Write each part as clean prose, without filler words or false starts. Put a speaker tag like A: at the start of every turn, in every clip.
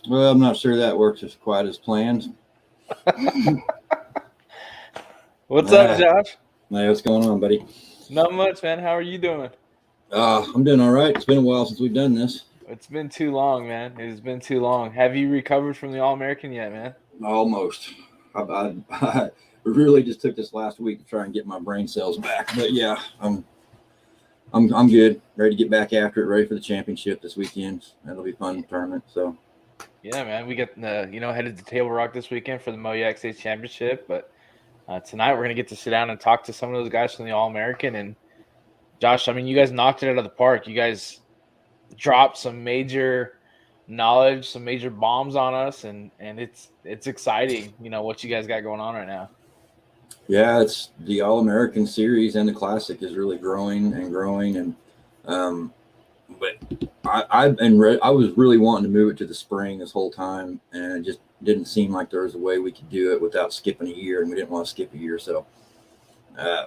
A: Well, I'm not sure that works as quite as planned.
B: What's up,
A: Ah,
B: Josh?
A: hey, what's going on, buddy?
B: Not much, man. How are you doing?
A: I'm doing all right. It's been a while since we've done this.
B: It's been too long, man. It has been too long. Have you recovered from the All American yet, man?
A: Almost. I really just took this last week to try and get my brain cells back. But yeah, I'm good. Ready to get back after it. Ready for the championship this weekend. That'll be a fun tournament. So
B: Yeah, man. We got headed to Table Rock this weekend for the MoYak State Championship, but tonight we're gonna get to sit down and talk to some of those guys from the All American. And Josh, I mean, you guys knocked it out of the park. You guys dropped some major knowledge, some major bombs on us, and it's exciting. You know what you guys got going on right now.
A: yeah, it's the All American Series and the Classic is really growing and growing. And um, but I was really wanting to move it to the spring this whole time, and it just didn't seem like there was a way we could do it without skipping a year, and we didn't want to skip a year. So, uh,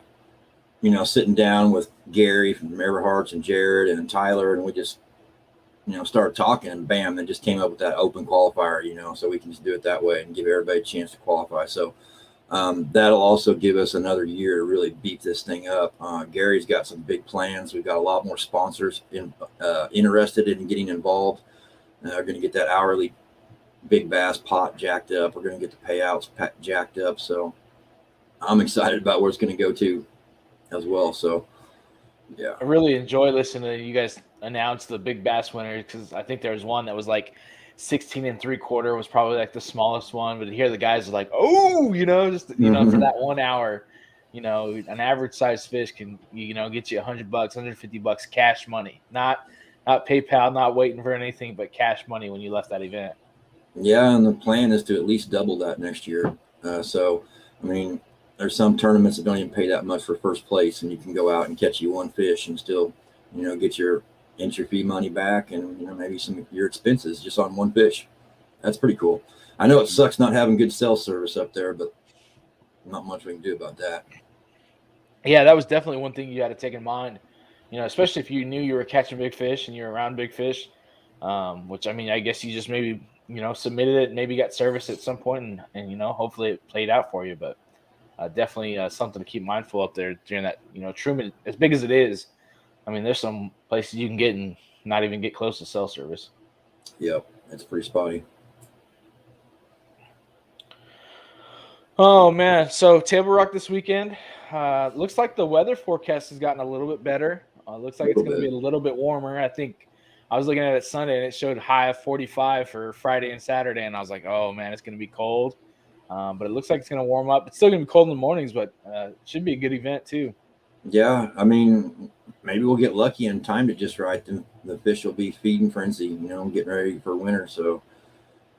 A: sitting down with Gary from Everhart and Jared and Tyler, and we just started talking, and bam, they just came up with that open qualifier. So we can just do it that way and give everybody a chance to qualify. So that'll also give us another year to really beat this thing up. Gary's got some big plans. We've got a lot more sponsors interested in getting involved. We're going to get that hourly big bass pot jacked up. We're going to get the payouts jacked up. So I'm excited about where it's going to go to as well. So yeah.
B: I really enjoy listening to you guys announce the big bass winners because I think there was one that was like 16 and 3/4 was probably like the smallest one, but to hear the guys are like, oh, just for that 1 hour, an average size fish can get you $100, $150 cash money, not PayPal, not waiting for anything, but cash money when you left that event.
A: Yeah, and the plan is to at least double that next year. So, I mean, there's some tournaments that don't even pay that much for first place, and you can go out and catch you one fish and still, get your entry fee money back, and maybe some of your expenses just on one fish. That's pretty cool. I know it sucks not having good cell service up there, but not much we can do about that.
B: Yeah, that was definitely one thing you had to take in mind. Especially if you knew you were catching big fish and you're around big fish. Which I mean, I guess you just maybe submitted it, maybe got service at some point, and hopefully it played out for you. But definitely something to keep mindful up there during that. Truman, as big as it is, I mean, there's some places you can get and not even get close to cell service.
A: Yep, it's pretty spotty.
B: Oh man, so Table Rock this weekend. Looks like the weather forecast has gotten a little bit better. Looks like it's going to be a little bit warmer. I think I was looking at it Sunday and it showed high of 45 for Friday and Saturday, and I was like, oh man, it's going to be cold. But it looks like it's going to warm up. It's still going to be cold in the mornings, but it should be a good event too.
A: Yeah, I mean, maybe we'll get lucky and timed it just right. The fish will be feeding frenzy, getting ready for winter. So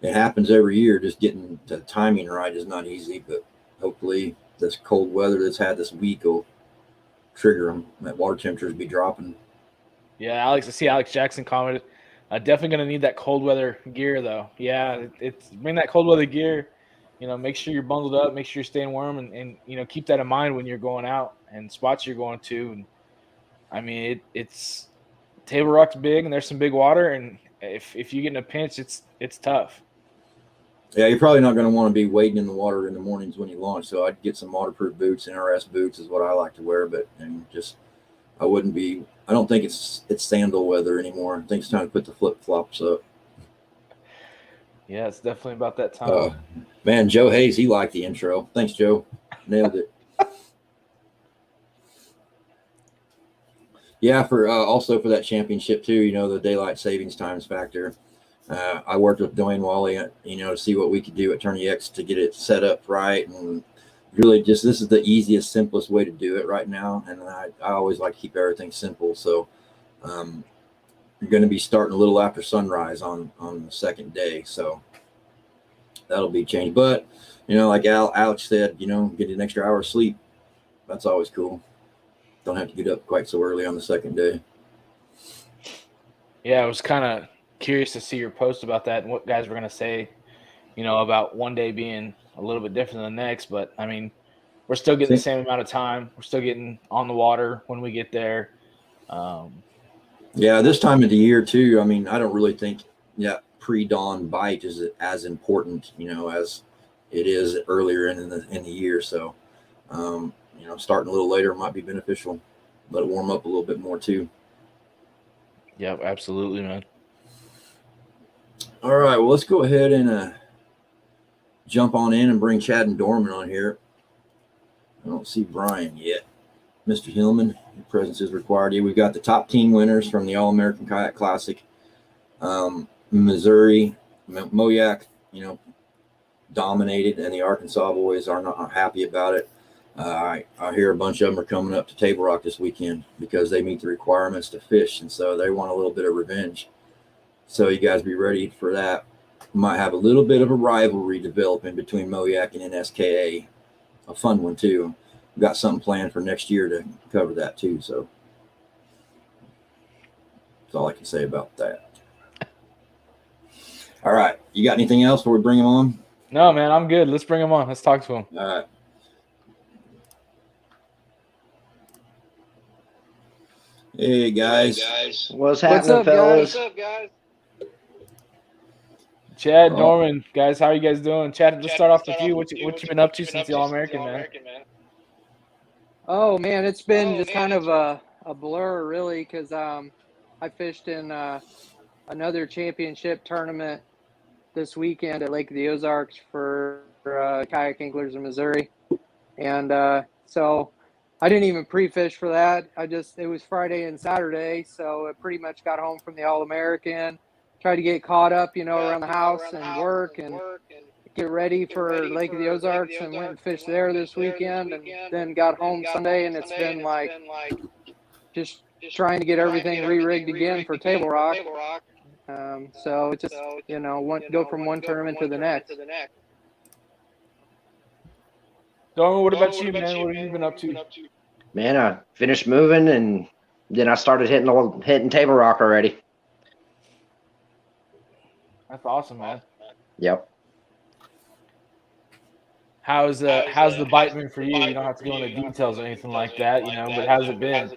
A: it happens every year. Just getting the timing right is not easy, but hopefully this cold weather that's had this week will trigger them. That water temperatures be dropping.
B: Yeah, I see Alex Jackson commented. Definitely going to need that cold weather gear though. Yeah, it's bring that cold weather gear. Make sure you're bundled up, make sure you're staying warm, and keep that in mind when you're going out and spots you're going to. And I mean, it's Table Rock's big, and there's some big water, and if you get in a pinch, it's tough.
A: Yeah, you're probably not going to want to be wading in the water in the mornings when you launch. So I'd get some waterproof boots. NRS boots is what I like to wear, but and just I wouldn't be. I don't think it's sandal weather anymore. I think it's time to put the flip flops up.
B: Yeah, it's definitely about that time.
A: Man, Joe Hayes, he liked the intro. Thanks, Joe. Nailed it. Yeah, for also for that championship too. The daylight savings times factor. I worked with Dwayne Wally, to see what we could do at Tourney X to get it set up right, and really just this is the easiest, simplest way to do it right now. And I always like to keep everything simple. So you're going to be starting a little after sunrise on the second day, so that'll be changed. But like Alex said, get an extra hour of sleep. That's always cool. Don't have to get up quite so early on the second day.
B: Yeah, I was kind of curious to see your post about that and what guys were going to say, about one day being a little bit different than the next. But I mean, we're still getting the same amount of time. We're still getting on the water when we get there.
A: Yeah, this time of the year too. I mean, I don't really think. Yeah, pre-dawn bite is as important, as it is earlier in the year. So, starting a little later might be beneficial. Let it warm up a little bit more too.
B: Yep, absolutely, man.
A: All right, well, let's go ahead and jump on in and bring Chad and Dorman on here. I don't see Brian yet. Mr. Hillman, your presence is required. Yeah, we've got the top team winners from the All American Kayak Classic. Missouri, MoYak, dominated, and the Arkansas boys are not happy about it. I hear a bunch of them are coming up to Table Rock this weekend because they meet the requirements to fish, and so they want a little bit of revenge. So you guys be ready for that. Might have a little bit of a rivalry developing between MoYak and NSKA. A fun one too. We've got something planned for next year to cover that too. So that's all I can say about that. All right, you got anything else before we bring him on?
B: No, man, I'm good. Let's bring him on. Let's talk to him.
A: All right. Hey guys.
C: What's happening, fellas?
D: What's up, guys?
B: Chad, Norman, guys, how are you guys doing? Chad, let's start off with you. What you been up to since the All-American, man?
D: Oh man, it's been just kind of a blur, really, because I fished in another championship tournament this weekend at Lake of the Ozarks for kayak anglers in Missouri, and so I didn't even pre-fish for that. It was Friday and Saturday, so I pretty much got home from the All-American, tried to get caught up, around the house and work and get ready for Lake of the Ozarks, and went and fished there this weekend, and then got home Sunday, and it's been like just trying to get everything re-rigged again for Table Rock. So it's just, go from one tournament to the next.
B: Dorman, what about you, man? What have you been up to?
C: Man, I finished moving, and then I started hitting Table Rock already.
B: That's awesome, man.
C: Yep.
B: How's the bite been for you? You don't have to go into details or anything like that, but how's it been?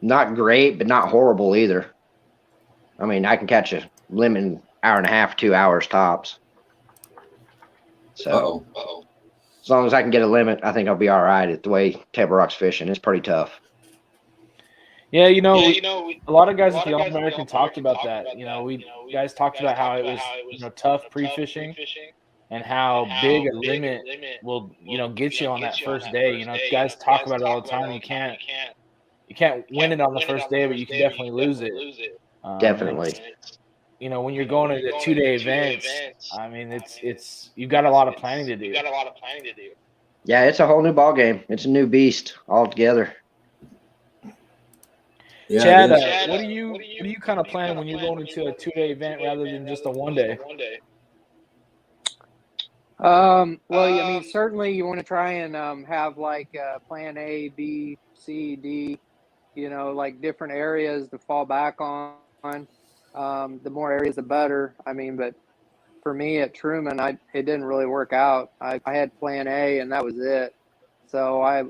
C: Not great, but not horrible either. I mean, I can catch a limit in hour and a half, 2 hours tops. So as long as I can get a limit, I think I'll be all right at the way Table Rock's fishing. It's pretty tough.
B: Yeah, a lot of guys at the All-American talked about that. We guys talked about how it was, tough pre-fishing, and how big a limit will, get you on that first day. Guys talk about it all the time. You can't win it on the first day, but you can definitely lose it.
C: Definitely.
B: When you're going to the 2-day events, I mean, it's you've got a lot of planning to do.
C: Yeah, it's a whole new ball game. It's a new beast altogether.
B: Yeah, Chad, what do you kind of plan when you're going into a 2-day event rather than just a 1-day?
D: Well, I mean, certainly you want to try and have like plan A, B, C, D, like different areas to fall back on. The more areas, the better. I mean, but for me at Truman, it didn't really work out. I had plan A, and that was it. So I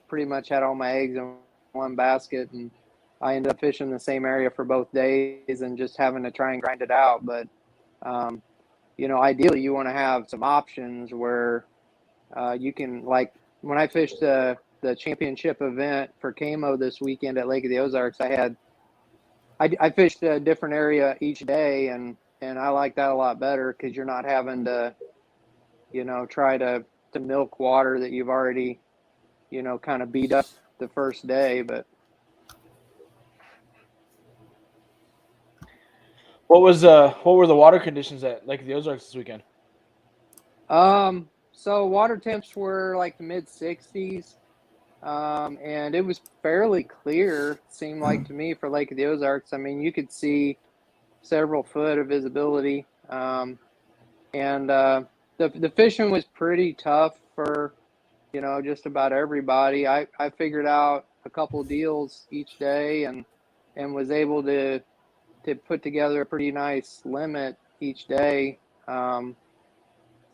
D: pretty much had all my eggs in one basket, and I ended up fishing the same area for both days and just having to try and grind it out. But ideally you want to have some options where you can, like when I fished the championship event for Camo this weekend at Lake of the Ozarks, I fished a different area each day, and I like that a lot better because you're not having to, try to milk water that you've already, kind of beat up the first day. But
B: what were the water conditions at Lake of the Ozarks this weekend?
D: So water temps were like the mid 60s. And it was fairly clear, seemed like to me, for Lake of the Ozarks. I mean, you could see several foot of visibility. And the fishing was pretty tough for, just about everybody. I figured out a couple deals each day and was able to put together a pretty nice limit each day. I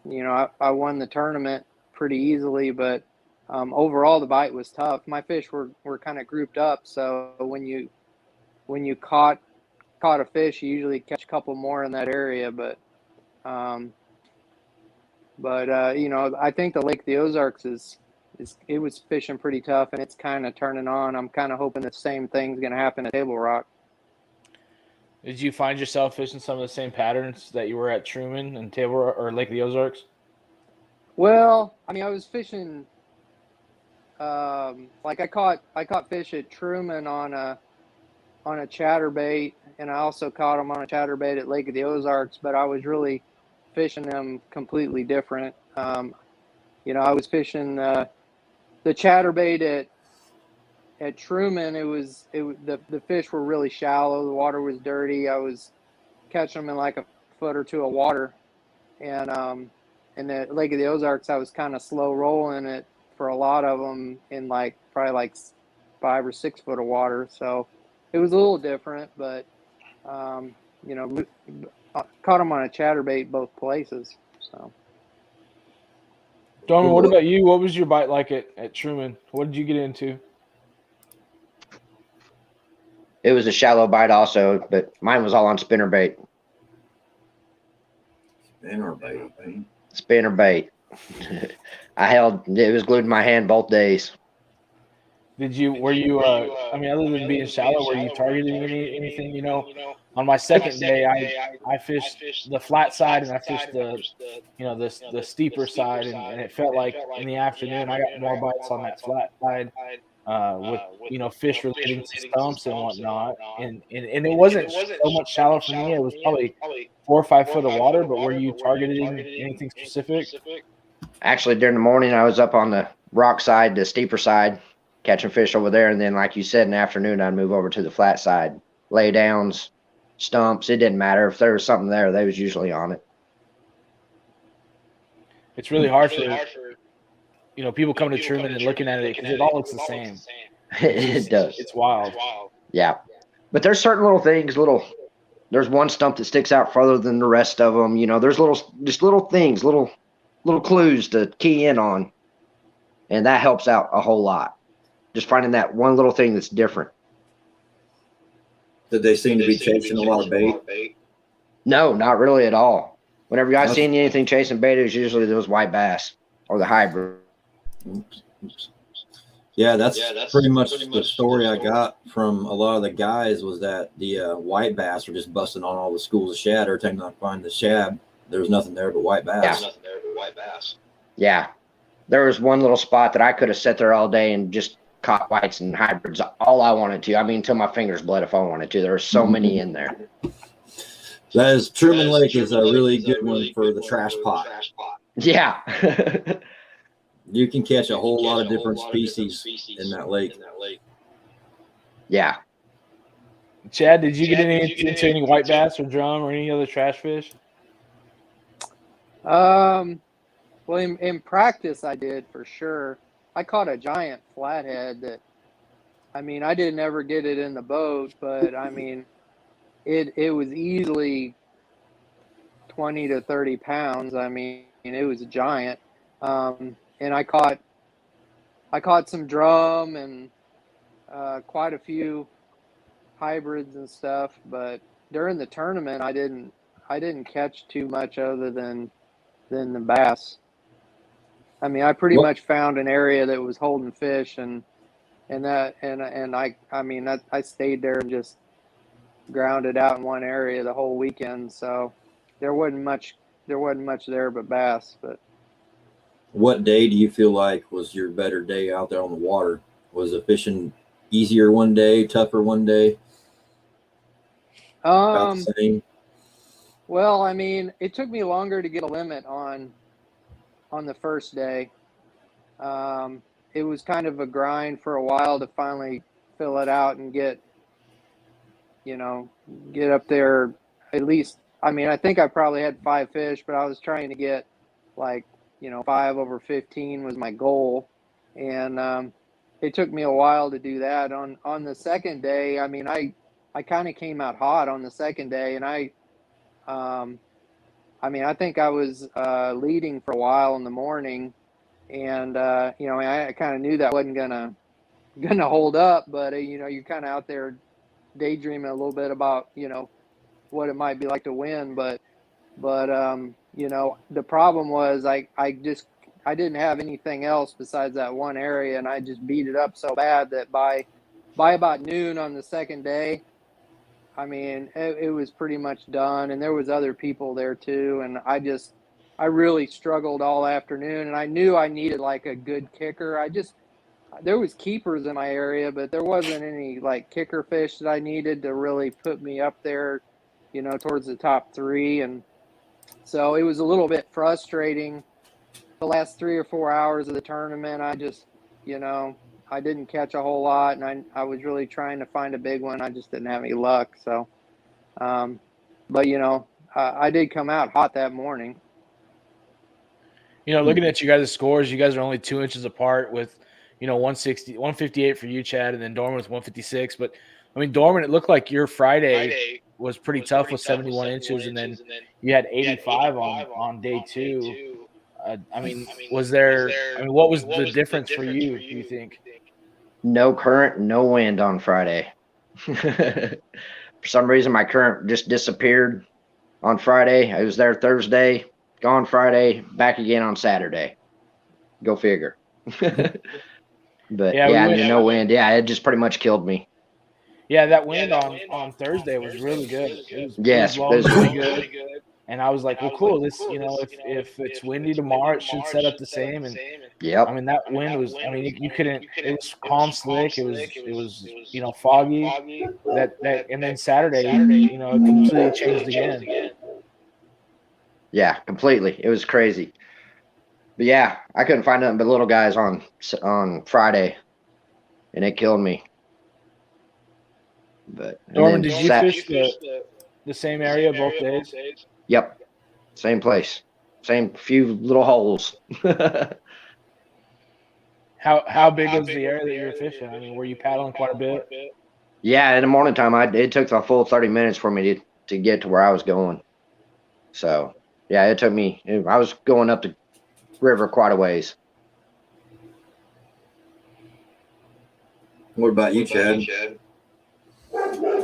D: won the tournament pretty easily, but overall the bite was tough. My fish were kind of grouped up, so when you caught caught a fish, you usually catch a couple more in that area. But you know, I think the Lake of the Ozarks it was fishing pretty tough, and it's kind of turning on. I'm kind of hoping the same thing's going to happen at Table Rock.
B: Did you find yourself fishing some of the same patterns that you were at Truman and Table or Lake of the Ozarks?
D: Well, I mean, I was fishing. Like I caught fish at Truman on a chatterbait, and I also caught them on a chatterbait at Lake of the Ozarks. But I was really fishing them completely different. You know, I was fishing the chatterbait at Truman. The fish were really shallow. The water was dirty. I was catching them in like a foot or two of water, and in the Lake of the Ozarks, I was kind of slow rolling it for a lot of them in probably like 5 or 6 foot of water. So it was a little different, but you know, caught them on a chatterbait both places. So.
B: Dorman, what about you? What was your bite like at Truman? What did you get into?
C: It was a shallow bite also, but mine was all on spinnerbait. Spinnerbait. It was glued to my hand both days.
B: Were you, I mean, other than being shallow, were you targeting anything, you know? On my second day, I fished the flat side, and I fished the steeper side, and it felt like in the afternoon I got more bites on that flat side with, you know, fish relating to stumps and whatnot. And it wasn't so much shallow for me. It was probably 4 or 5 foot of water, but were you targeting anything specific?
C: Actually, during the morning, I was up on the rock side, the steeper side, catching fish over there. And then, like you said, in the afternoon, I'd move over to the flat side, lay downs, stumps. It didn't matter. If there was something there, they was usually on it.
B: It's really hard for you know, people coming to Truman and looking at it because it all looks the same.
C: It does.
B: It's wild.
C: Yeah. But there's certain little things, there's one stump that sticks out further than the rest of them. You know, there's little things, little clues to key in on. And that helps out a whole lot. Just finding that one little thing that's different.
A: Did they seem to be chasing a lot of bait?
C: No, not really at all. Whenever I seen anything chasing bait, it was usually those white bass or the hybrid.
A: Yeah, that's pretty much the story I got from a lot of the guys was that the white bass were just busting on all the schools of shad. Every time I find the shad, there was nothing there but white bass.
C: Yeah. There was one little spot that I could have sat there all day and just caught whites and hybrids all I wanted to. I mean, until my fingers bled if I wanted to. There were so many in there.
A: Truman Lake is a really good one for the trash pot.
C: Yeah.
A: You can catch a whole lot of different species in that lake.
C: Yeah.
B: Chad, did you get into any white bass or drum or any other trash fish?
D: Well, in practice, I did for sure. I caught a giant flathead that, I mean, I didn't ever get it in the boat, but I mean, it was easily 20 to 30 pounds. I mean, it was a giant. And I caught some drum and quite a few hybrids and stuff. But during the tournament, I didn't catch too much other than the bass. I mean, I pretty much found an area that was holding fish, and I stayed there and just grounded out in one area the whole weekend. So there wasn't much there but bass. But
A: what day do you feel like was your better day out there on the water? Was the fishing easier one day, tougher one day? About the same?
D: Well, I mean, it took me longer to get a limit on the first day. It was kind of a grind for a while to finally fill it out and get up there at least. I mean, I think I probably had 5 fish, but I was trying to get 5 over 15 was my goal. And it took me a while to do that. On the second day, I mean, I kind of came out hot on the second day, and I think I was leading for a while in the morning, and I kind of knew that wasn't gonna hold up. But you're kind of out there daydreaming a little bit about, what it might be like to win. But the problem was I didn't have anything else besides that one area, and I just beat it up so bad that by about noon on the second day, I mean, it was pretty much done, and there was other people there too, and I really struggled all afternoon, and I knew I needed like a good kicker. There was keepers in my area, but there wasn't any like kicker fish that I needed to really put me up there, towards the top three. And so it was a little bit frustrating the last 3 or 4 hours of the tournament. I just, I didn't catch a whole lot, and I was really trying to find a big one. I just didn't have any luck. So, but I did come out hot that morning.
B: Looking at you guys' scores, you guys are only 2 inches apart with, 158 for you, Chad, and then Dorman with 156. But I mean, Dorman, it looked like your Friday was pretty tough with 71 inches, and then you had 85 on day two. I mean, what was the difference for you, do you think?
C: No current, no wind on Friday. For some reason, my current just disappeared on Friday. I was there Thursday, gone Friday, back again on Saturday. Go figure. But no wind. Yeah, it just pretty much killed me.
B: Yeah, that wind on Thursday was really good. It was really good. And I was like, well, cool. This, if it's windy tomorrow, it should set up the same. And
C: yep.
B: I mean, that wind was, you couldn't, it was calm, slick. It was, foggy. And then Saturday, it completely changed again.
C: Yeah, completely. It was crazy. But yeah, I couldn't find nothing but little guys on Friday, and it killed me. But
B: Norman, did you fish the same area both days?
C: Yep, same place, same few little holes.
B: How big was the area that you were fishing? I mean, were you paddling quite a bit?
C: Yeah, in the morning time, it took the full 30 minutes for me to get to where I was going. So yeah, it took me. I was going up the river quite a ways.
A: What about you, Chad?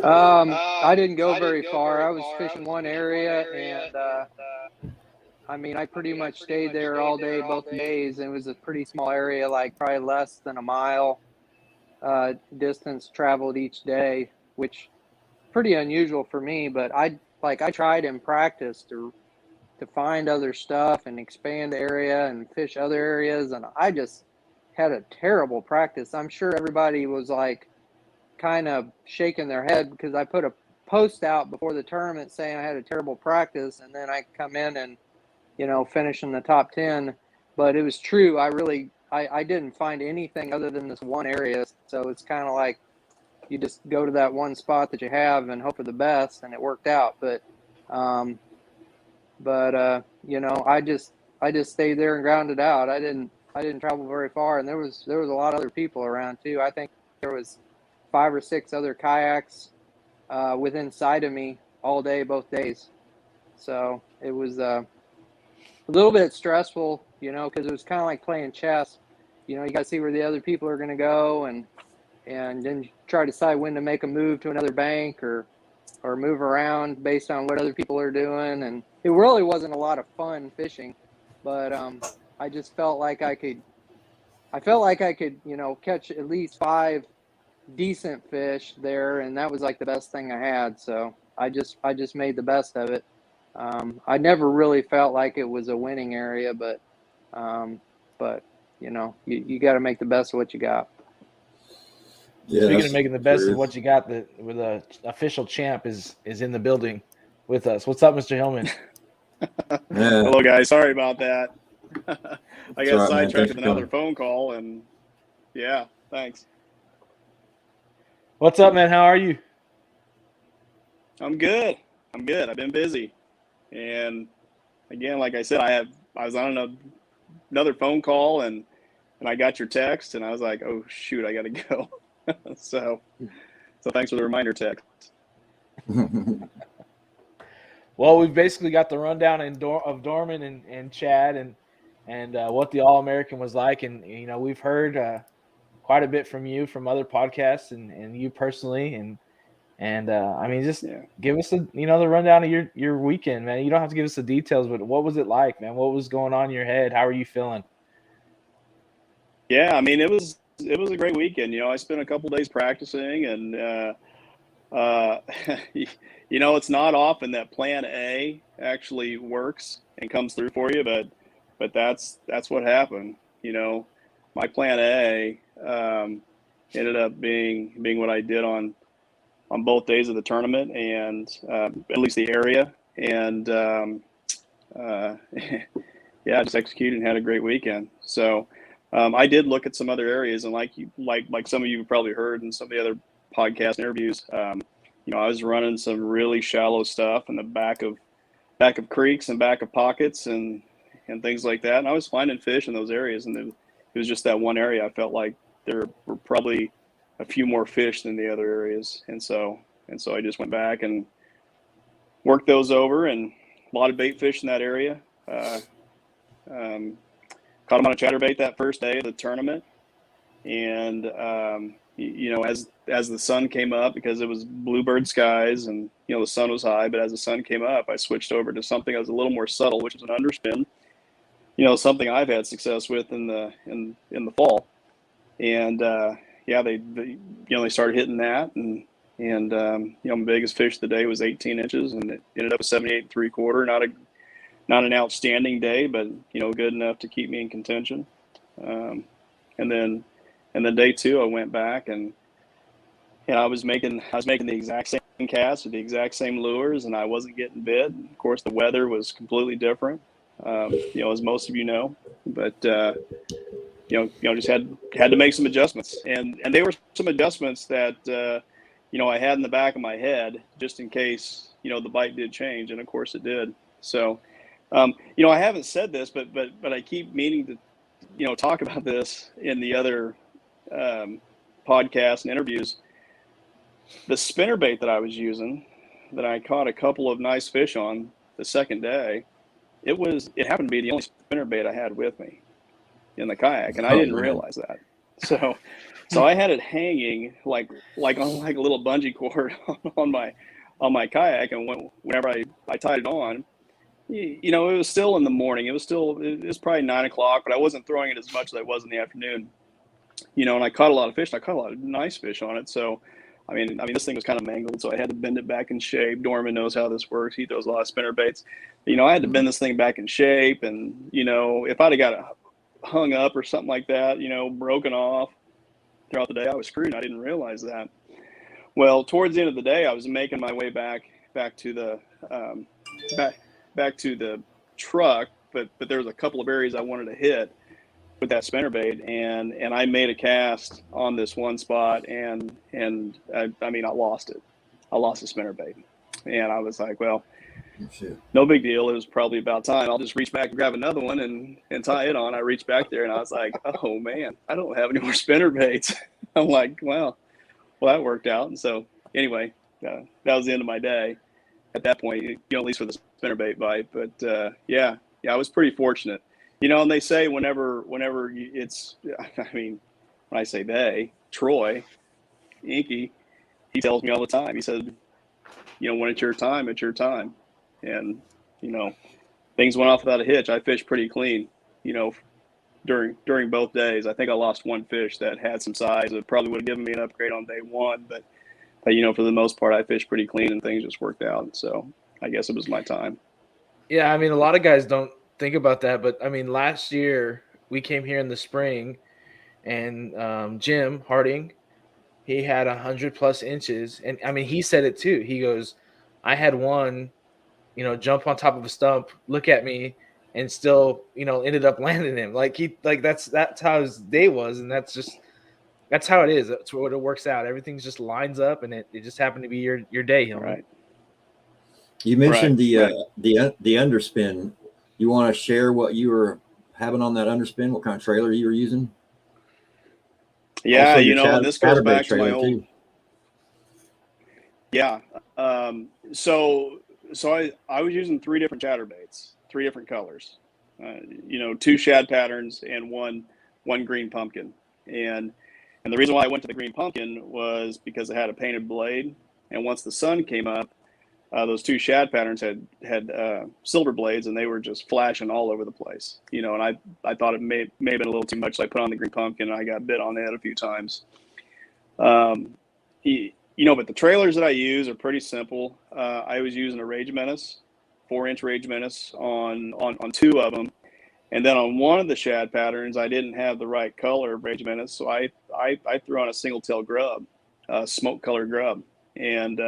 D: I didn't go very far. I was fishing one area, and I mean, I pretty much stayed there all day, both days, and it was a pretty small area, like probably less than a mile distance traveled each day, which pretty unusual for me. But I tried in practice to find other stuff and expand the area and fish other areas, and I just had a terrible practice. I'm sure everybody was like kind of shaking their head because I put a post out before the tournament saying I had a terrible practice, and then I come in and finish in the top 10. But it was true. I didn't find anything other than this one area, so it's kind of like you just go to that one spot that you have and hope for the best, and it worked out. But I just stayed there and grounded out. I didn't travel very far, and there was a lot of other people around too. I think there was 5 or 6 other kayaks within sight of me all day, both days. So it was a little bit stressful, because it was kind of like playing chess. You got to see where the other people are going to go, and then try to decide when to make a move to another bank or move around based on what other people are doing. And it really wasn't a lot of fun fishing, but I just felt like I could catch at least 5 decent fish there, and that was like the best thing I had. So I just made the best of it. I never really felt like it was a winning area, but you got to make the best of what you got.
A: Yeah,
B: speaking of making the best of what you got, the official champ is in the building with us. What's up, Mr. Hillman?
E: Hello, guys. Sorry about that. I got sidetracked with another
A: coming.
E: phone call, and yeah, thanks.
B: What's up, man? How are you?
E: I'm good. I've been busy, and again, like I said, I was on another phone call, and I got your text, and I was like, oh shoot, I got to go. so thanks for the reminder text.
B: Well, we've basically got the rundown of Dorman and Chad and what the All American was like, and we've heard quite a bit from you from other podcasts and you personally, and And I mean, just
E: Yeah.
B: give us the rundown of your weekend, man. You don't have to give us the details, but what was it like, man? What was going on in your head? How are you feeling?
E: Yeah, I mean, it was a great weekend. I spent a couple days practicing, and it's not often that Plan A actually works and comes through for you, but that's what happened. My Plan A ended up being what I did on both days of the tournament, and at least the area, and yeah, just executed and had a great weekend. So I did look at some other areas, and like some of you probably heard in some of the other podcast interviews, I was running some really shallow stuff in the back of creeks and back of pockets and things like that, and I was finding fish in those areas, and it was just that one area I felt like there were probably a few more fish than the other areas, and so I just went back and worked those over, and a lot of bait fish in that area. Caught them on a chatterbait that first day of the tournament, and as the sun came up, because it was bluebird skies and the sun was high, but as the sun came up, I switched over to something that was a little more subtle, which is an underspin. Something I've had success with in the fall, and they started hitting that, and my biggest fish of the day was 18 inches, and it ended up at 78 3/4. Not an outstanding day, but good enough to keep me in contention. And then day two, I went back and I was making the exact same casts with the exact same lures, and I wasn't getting bit. Of course, the weather was completely different, as most of you know. But just had to make some adjustments, and they were some adjustments that I had in the back of my head just in case the bite did change, and of course it did. So. I haven't said this, but I keep meaning to, talk about this in the other podcasts and interviews. The spinnerbait that I was using, that I caught a couple of nice fish on the second day, it happened to be the only spinnerbait I had with me in the kayak, and I didn't realize that. So I had it hanging like on like a little bungee cord on my kayak, and whenever I tied it on. It was still in the morning. It was probably 9 o'clock, but I wasn't throwing it as much as I was in the afternoon. And I caught a lot of fish. And I caught a lot of nice fish on it. So, I mean, this thing was kind of mangled, so I had to bend it back in shape. Dorman knows how this works. He throws a lot of spinner baits. I had to bend this thing back in shape, and if I'd have got it hung up or something like that, broken off throughout the day, I was screwed. And I didn't realize that. Well, towards the end of the day, I was making my way back to the back to the truck, but there was a couple of areas I wanted to hit with that spinnerbait, and I made a cast on this one spot, and I lost it. I lost the spinnerbait, and I was like, well, no big deal. It was probably about time. I'll just reach back and grab another one and tie it on. I reached back there, and I was like, oh man, I don't have any more spinnerbaits. I'm like, well, that worked out. And so anyway, that was the end of my day. At that point, at least for the spinnerbait bite, but yeah, I was pretty fortunate, and they say whenever it's, when I say they, Troy, Inky, he tells me all the time, he said, when it's your time, and, things went off without a hitch. I fished pretty clean, during both days. I think I lost one fish that had some size that probably would have given me an upgrade on day one, but for the most part, I fished pretty clean and things just worked out. So I guess it was my time.
B: Yeah, a lot of guys don't think about that, but last year we came here in the spring, and Jim Harding, he had 100+ inches, and he said it too. He goes, I had one, jump on top of a stump, look at me, and still, ended up landing him. That's how his day was, and that's how it is. That's what it works out. Everything's just lines up, and it just happened to be your day, Hillman.
E: Right.
A: You mentioned the underspin. You want to share what you were having on that underspin? What kind of trailer you were using?
E: Yeah, and this goes back to my old.
A: Too.
E: Yeah. So I was using 3 different chatterbaits, 3 different colors. 2 shad patterns and one green pumpkin. And the reason why I went to the green pumpkin was because it had a painted blade, And once the sun came up, those two shad patterns had silver blades, and they were just flashing all over the place. And I thought it may have been a little too much. So I put on the green pumpkin, and I got bit on that a few times. But the trailers that I use are pretty simple. I was using a Rage Menace, 4-inch Rage Menace on two of them. And then on one of the shad patterns, I didn't have the right color of Rage Menace, so I threw on a single tail grub, smoke color grub. And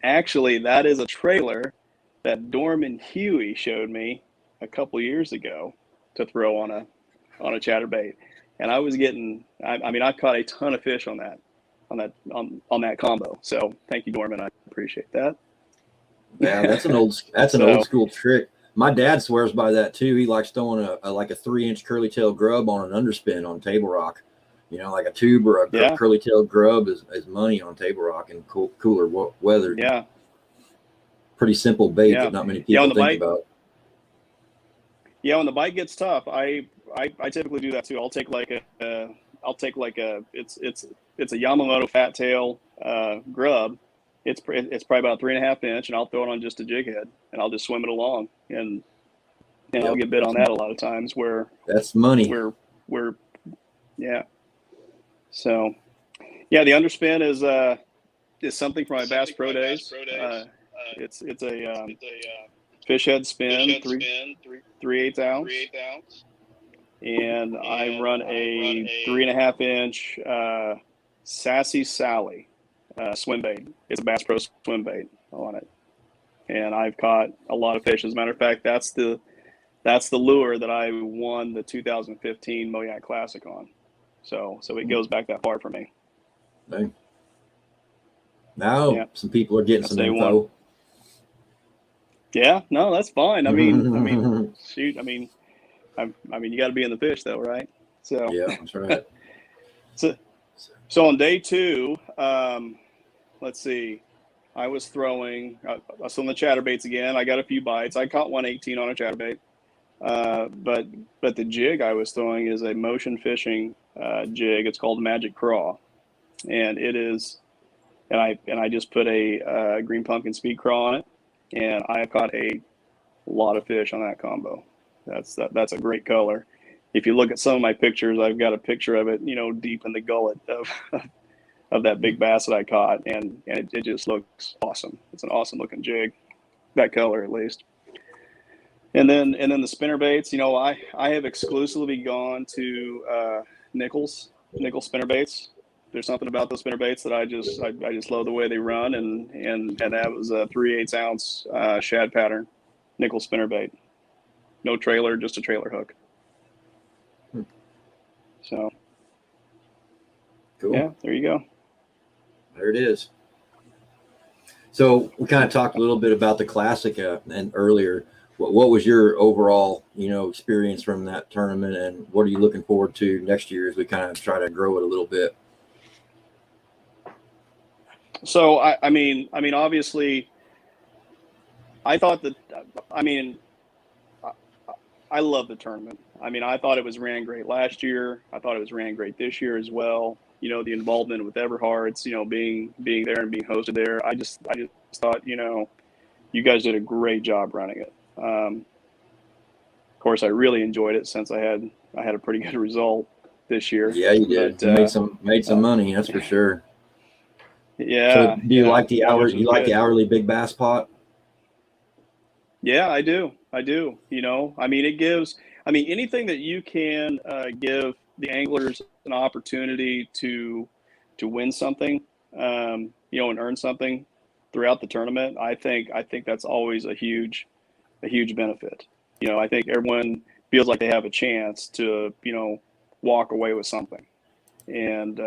E: actually, that is a trailer that Dorman Huey showed me a couple years ago to throw on a chatterbait. And I was getting, I caught a ton of fish on that combo. So thank you, Dorman. I appreciate that.
A: Yeah, that's an old school trick. My dad swears by that too. He likes throwing a 3-inch curly tail grub on an underspin on Table Rock. Like a tube or a curly tail grub is money on Table Rock in cooler weather.
E: Yeah.
A: Pretty simple bait that not many people think about.
E: Yeah, when the bite gets tough, I typically do that too. I'll take it's a Yamamoto fat tail grub. It's probably about 3.5 inch, and I'll throw it on just a jig head, and I'll just swim it along, and I'll get bit on that a lot of times. Where
A: that's money.
E: Yeah. So, yeah, the underspin is something from my Bass Pro days. It's a fish head spin, 3/8 ounce, and I run a 3.5 inch Sassy Sally swim bait. It's a Bass Pro swim bait on it, and I've caught a lot of fish. As a matter of fact, that's the lure that I won the 2015 MoYak Classic on. So it goes back that far for me.
A: Dang. Now some people are getting some info.
E: Yeah, no, that's fine. I mean, shoot. I mean, you got to be in the fish though, right? So
A: yeah, that's right.
E: So on day 2, let's see. I was throwing on the chatterbaits again. I got a few bites. I caught 118 on a chatterbait. But the jig I was throwing is a motion fishing jig. It's called Magic Craw, and it is. And I just put a green pumpkin speed craw on it, and I caught a lot of fish on that combo. That's a great color. If you look at some of my pictures, I've got a picture of it, deep in the gullet of that big bass that I caught, and it just looks awesome. It's an awesome looking jig, that color at least. And then the spinner baits, I have exclusively gone to nickel spinner baits. There's something about those spinner baits that I just love the way they run, and that was a 3/8 ounce shad pattern nickel spinner bait. No trailer, just a trailer hook. So
A: cool.
E: Yeah, there you go.
A: There it is. So we kind of talked a little bit about the Classic and earlier. What was your overall, experience from that tournament, and what are you looking forward to next year as we kind of try to grow it a little bit?
E: So I mean, obviously, I thought that. I love the tournament. I thought it was ran great last year. I thought it was ran great this year as well. The involvement with Everhart's, being there and being hosted there. I just thought, you guys did a great job running it. Of course, I really enjoyed it since I had a pretty good result this year.
A: Yeah, you did.
E: But,
A: you made some money, that's for sure.
E: Yeah.
A: So do you like the hour? You like the hourly big bass pot?
E: Yeah, I do. It gives. Anything that you can give the anglers an opportunity to win something, and earn something throughout the tournament. I think that's always a huge benefit. I think everyone feels like they have a chance to, walk away with something. And,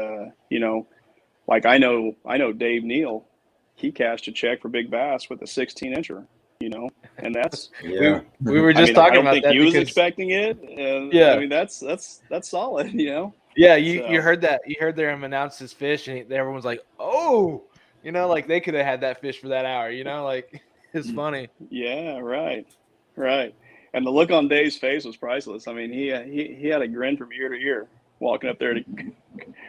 E: like I know Dave Neal, he cashed a check for big bass with a 16-incher, and that's,
A: yeah.
B: We were just talking about that.
E: I don't think he was expecting it. And
B: yeah.
E: That's solid,
B: Yeah, you heard that. You heard them announce his fish, and everyone's like, "Oh, like they could have had that fish for that hour." Like it's funny.
E: Yeah, right. And the look on Dave's face was priceless. He had a grin from ear to ear walking up there to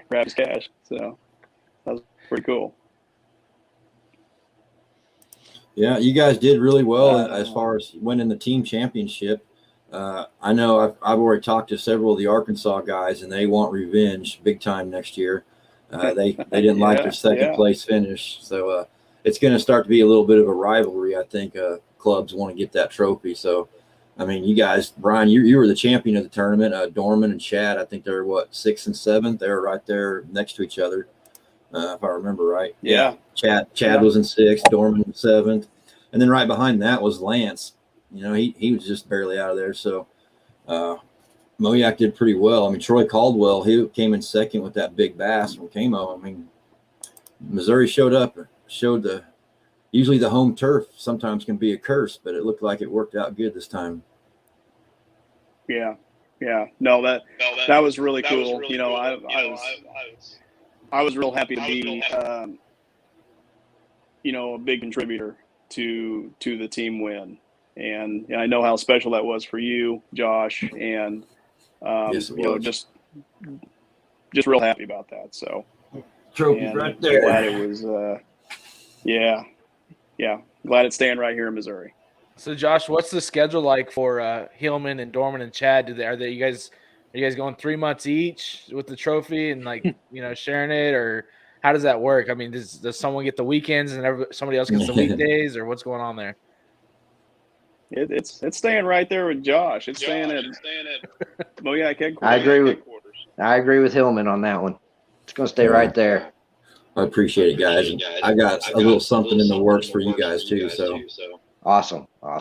E: grab his cash. So that was pretty cool.
A: Yeah, you guys did really well as far as winning the team championship. I know I've already talked to several of the Arkansas guys, and they want revenge big time next year. They didn't like their second place finish, so it's going to start to be a little bit of a rivalry. I think clubs want to get that trophy. So, I mean, you guys, Brian, you were the champion of the tournament. Dorman and Chad, I think they're what, 6th and 7th. They're right there next to each other, if I remember right.
E: Yeah.
A: Chad was in 6th, Dorman in 7th, and then right behind that was Lance. You know, he was just barely out of there. So MoYak did pretty well. I mean, Troy Caldwell, he came in 2nd with that big bass from Camo. I mean, Missouri showed up, usually the home turf sometimes can be a curse, but it looked like it worked out good this time.
E: Yeah. No, that was really cool. You know, I was real happy to be, you know, a big contributor to the team win. And I know how special that was for you, Josh, and
A: Yes,
E: you know, just real happy about that. So
A: trophy right there.
E: Glad it was, yeah, glad it's staying right here in Missouri.
B: So, Josh, what's the schedule like for Hillman and Dorman and Chad? Are you guys going 3 months each with the trophy and like you know sharing it, or how does that work? I mean, does someone get the weekends and somebody else gets the weekdays, or what's going on there?
E: It's staying right there with Josh. It's staying at MoYak headquarters.
C: I agree with Hillman on that one. It's going to stay right there.
A: I appreciate it, guys. And I got a little something in the works for you guys too. So
C: awesome.
A: I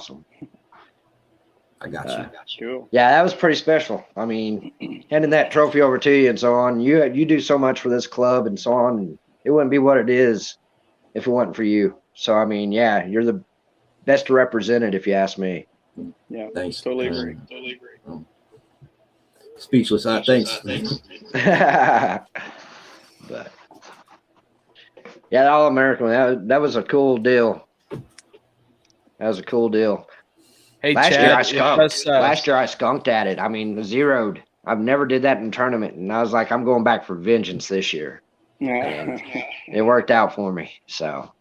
A: got you.
E: Cool.
C: Yeah, that was pretty special. I mean, handing that trophy over to you and so on. You do so much for this club and so on. And it wouldn't be what it is if it wasn't for you. So I mean, yeah, you're the best represented, if you ask me.
E: Yeah,
A: thanks.
E: Totally agree.
A: Speechless. Thanks.
C: But yeah, the All American, that was a cool deal. That was a cool deal.
B: Hey,
C: last
B: Chad,
C: year I skunked at it. I mean, zeroed. I've never did that in a tournament, and I was like, I'm going back for vengeance this year. And it worked out for me. So,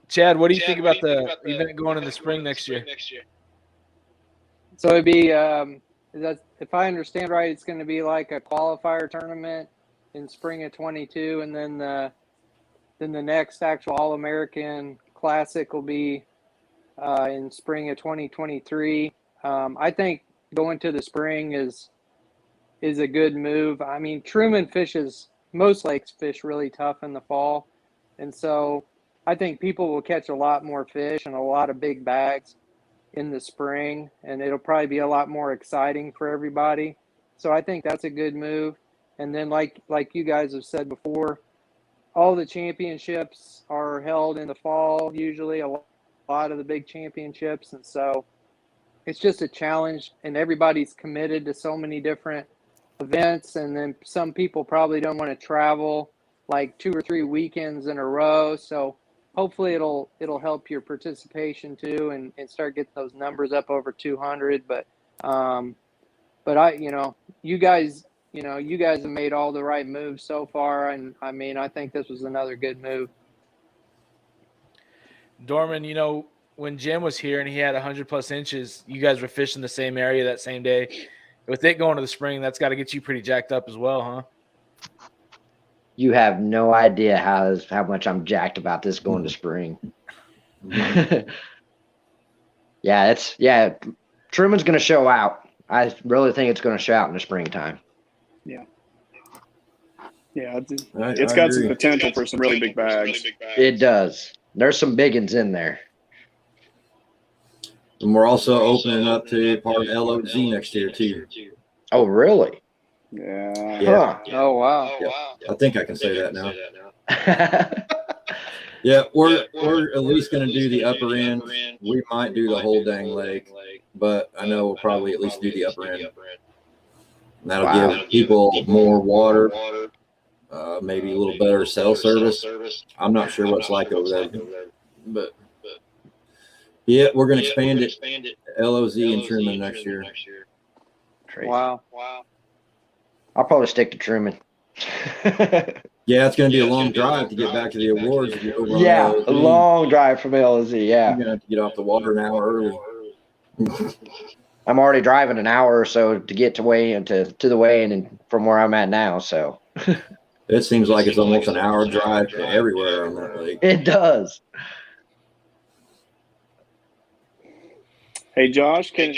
B: Chad, what do you think about the event going in the spring next year?
D: So it'd be, if I understand right, it's going to be like a qualifier tournament in spring of 22, and then the next actual All American Classic will be in spring of 2023. I think going to the spring is a good move. I mean, Truman fishes, most lakes fish really tough in the fall, and so I think people will catch a lot more fish and a lot of big bags in the spring, and it'll probably be a lot more exciting for everybody. So I think that's a good move. And then like you guys have said before, all the championships are held in the fall, usually a lot of the big championships. And so it's just a challenge, and everybody's committed to so many different events. And then some people probably don't want to travel like 2 or 3 weekends in a row. So hopefully it'll help your participation too, and start getting those numbers up over 200. But you guys have made all the right moves so far, and I mean, I think this was another good move.
B: Dorman, when Jim was here and he had 100+ inches, you guys were fishing the same area that same day. With it going to the spring, that's got to get you pretty jacked up as well, huh?
C: You have no idea how much I'm jacked about this going to spring. Truman's going to show out. I really think it's going to show out in the springtime.
E: Yeah, it's got some potential for some really big bags.
C: It does. There's some big ones in there.
A: And we're also opening up to part of LOZ next year too.
C: Oh, really?
E: Yeah.
C: Huh.
D: Oh, wow.
A: Yeah. I think I can say that now. Yeah, we're at least going to do the upper end. We might do the whole dang lake, but I know we'll probably at least do the upper end. And that'll give people more water, maybe a little better cell service. I'm not sure what it's like over there, but yeah, we're going to expand it. LOZ and Truman next year.
D: Wow.
C: I'll probably stick to Truman.
A: Yeah, it's going to be a long drive to get back to the awards if you're over on
C: Yeah,
A: LSD.
C: a long drive from LSD. Yeah,
A: You're going to have to get off the water an hour early.
C: I'm already driving an hour or so to get to the weigh-in and from where I'm at now. So
A: It seems like it's almost an hour drive to everywhere on that lake.
C: it does.
E: Hey, Josh, can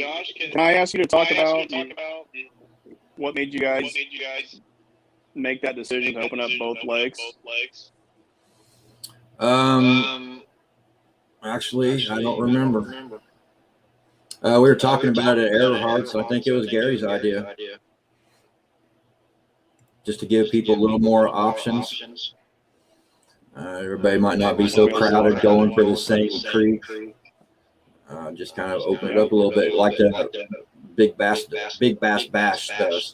E: I ask you to talk about what made you guys make that decision to open up both lakes?
A: Actually, I don't remember. We were talking about it at Everhart, so I think it was Gary's idea. Just to give people a little more options. Everybody might not be so crowded going for the same creek. Just kind of open it up a little bit, like the Big Bass Bash does.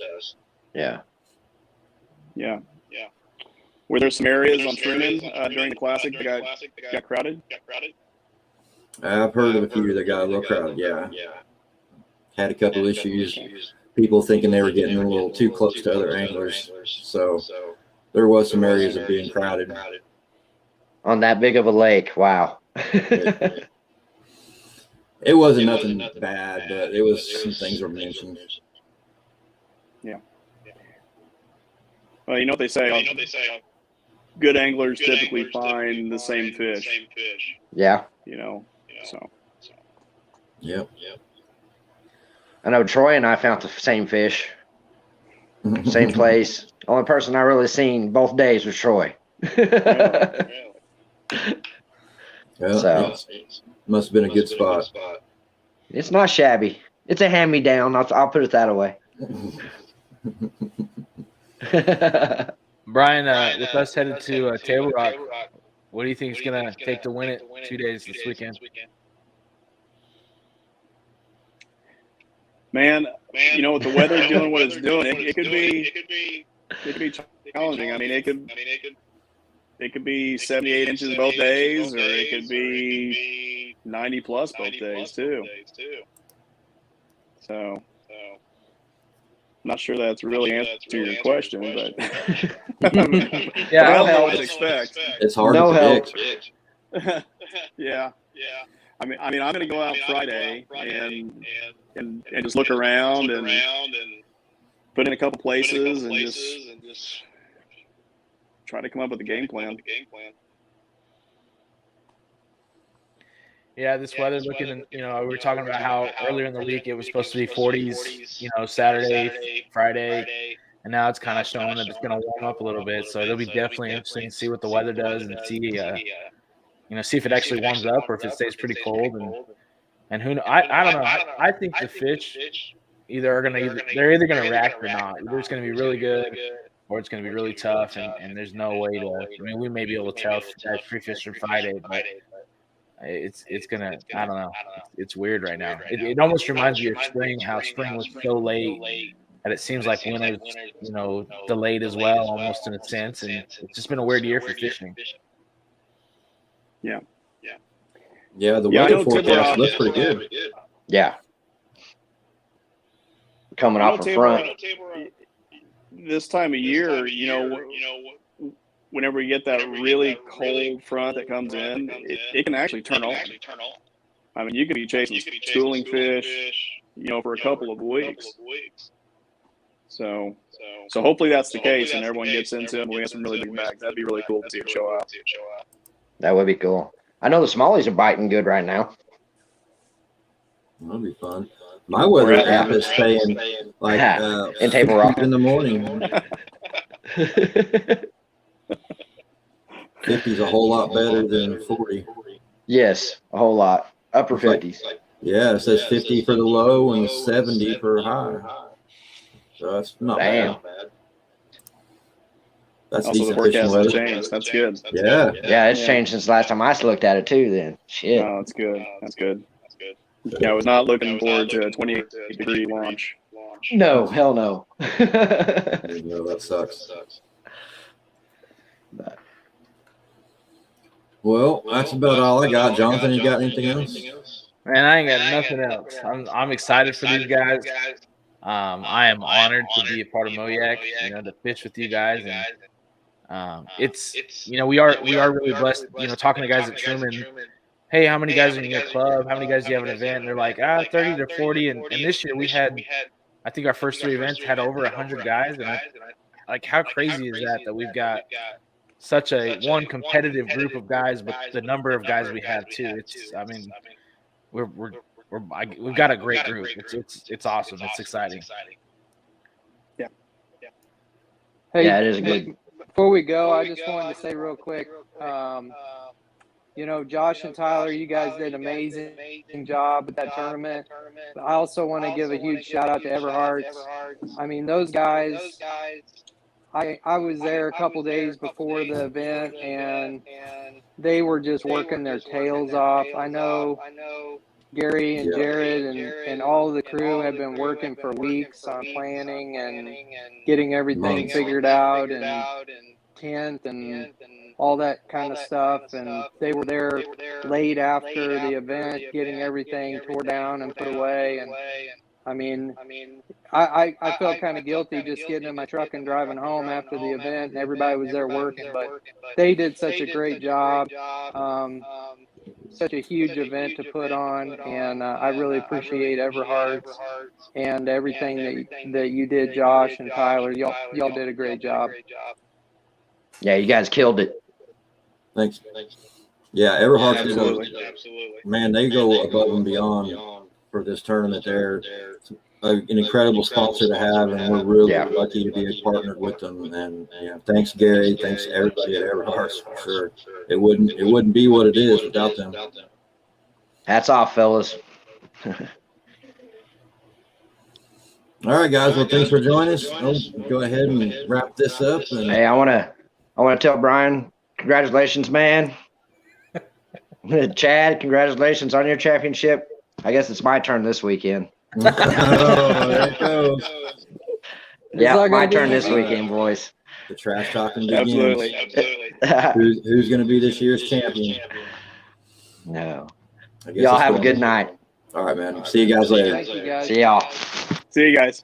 C: Yeah.
E: Yeah. Were there some areas on Truman during the Classic that got crowded?
A: I've heard of a few that got a little crowded, yeah. Had a couple issues. People thinking they were getting a little too close to other anglers. So there was some areas of being crowded.
C: On that big of a lake, wow.
A: It wasn't nothing bad, but it was some things were mentioned.
E: Yeah. Well, you know what they say. Good anglers typically find the same fish.
C: Yeah.
E: So.
A: Yep.
C: I know Troy and I found the same fish, same place. Only person I really seen both days was Troy.
A: Well,
C: So
A: must have been a good spot.
C: it's not shabby. It's a hand-me-down. I'll put it that way.
B: Brian, with us headed to Table Rock, what do you think is going to take to win it 2 days this weekend?
E: Man, with the weather doing what it's doing, it could be challenging. I mean, it could be 78 inches both days, or it could be 90 plus both days too. So, I'm not sure that's really answer to your question, but
B: Yeah,
E: I don't know what to expect.
A: It's hard
C: No
A: to
C: help.
A: predict.
E: Yeah. I mean, I'm going to go out Friday and just look around and put in a couple places and just try to come up with a game plan.
B: Yeah, this weather looking, we were talking about how earlier in the week it was supposed to be 40s, Saturday, Friday, and now it's kind of showing that it's going to warm up a little bit. So it'll be definitely interesting to see what the weather does and see if it actually warms up or if it stays pretty cold. And who knows? I don't know. I think the fish they're either going to react or not. Either it's going to be really good or it's going to be really tough. And there's no way to. I mean, we may be able to tell if that's free fish from Friday, but it's gonna. I don't know. It's weird right now. It almost reminds me of spring. How spring was so late that it seems like winter's delayed as well, almost in a sense. And it's just been a weird year for fishing.
E: Yeah.
A: Yeah, the weather forecast looks pretty good.
C: Yeah. Coming off a front.
E: This time of year, whenever you get that really cold front that comes in, it can actually turn on. I mean, you could be chasing schooling fish, for a couple of weeks. So hopefully that's the case, and everyone gets into it. And we have some really big bags. That'd be really cool to see it show out.
C: That would be cool. I know the smallies are biting good right now.
A: That'll be fun. My weather app is saying like
C: in Table Rock
A: in the morning. 50's a whole lot better than 40.
C: Yes, a whole lot. Upper 50s.
A: Yeah, it says 50 for the low and 70 for high. So that's not bad. That's
E: also
A: decent
E: the
A: fishing
E: forecast
A: weather.
E: has changed. That's good.
C: Yeah, it's changed since last time I looked at it too. Then shit.
E: No, that's good. That's good. Yeah, I was not looking forward to a 28-degree launch.
C: No, hell no.
A: That sucks. Well, that's about all I got. Jonathan, you got anything else?
B: Man, I ain't got nothing else. I'm excited for these guys. I am honored to be a part of MoYak, to fish with you guys, It's we are really blessed. Talking to guys at Truman, hey, how many guys are in your club? How many guys do you have an event? And they're like, 30 to 40. And this year we had, I think our first 3 events had over 100 guys. And how crazy is that we've got such a competitive group of guys, but the number of guys we have too. We've got a great group. It's awesome. It's exciting.
E: Yeah.
D: Hey,
C: Yeah, it is good.
D: Before we go, I just wanted to say real quick, Josh and Tyler, you guys did an amazing job at that tournament. But I also want to give a huge shout out to Everhart. I mean, those guys, I was there a couple days before the event, and they were just working their tails off. I know Gary and Jared and all the crew have been working for weeks on planning and getting everything figured out and tent and all that kind of stuff. And they were there late after the event, getting everything tore down and put away. And I mean, I felt kind of guilty just getting in my truck and driving home after the event, and everybody was there working, but they did such a great job. Such a huge event to put on, and I really appreciate Everhart and everything that you did, Josh and Tyler. Y'all did a great job.
C: Yeah, you guys killed it.
A: Thanks. Yeah, Everhart,
E: Absolutely.
A: man, they go above and beyond for this tournament. They're an incredible sponsor to have, and we're really lucky to be partnered with them. And thanks, Gary. Thanks to everybody at Everhart for sure. It wouldn't be what it is without them.
C: Hats off, fellas.
A: All right, guys. Well, thanks for joining us. I'll go ahead and wrap this up. And
C: Hey, I want to tell Brian, congratulations, man. Chad, congratulations on your championship. I guess it's my turn this weekend.
A: oh, there it goes.
C: Yeah, my turn this weekend, boys.
A: The trash talking begins.
E: Absolutely.
A: Who's going to be this year's champion?
C: No.
A: I guess
C: Y'all
A: it's
C: have a
A: going-
C: good night.
A: All right, man. See you guys later.
D: Thank you, guys.
C: See y'all.
E: See you guys.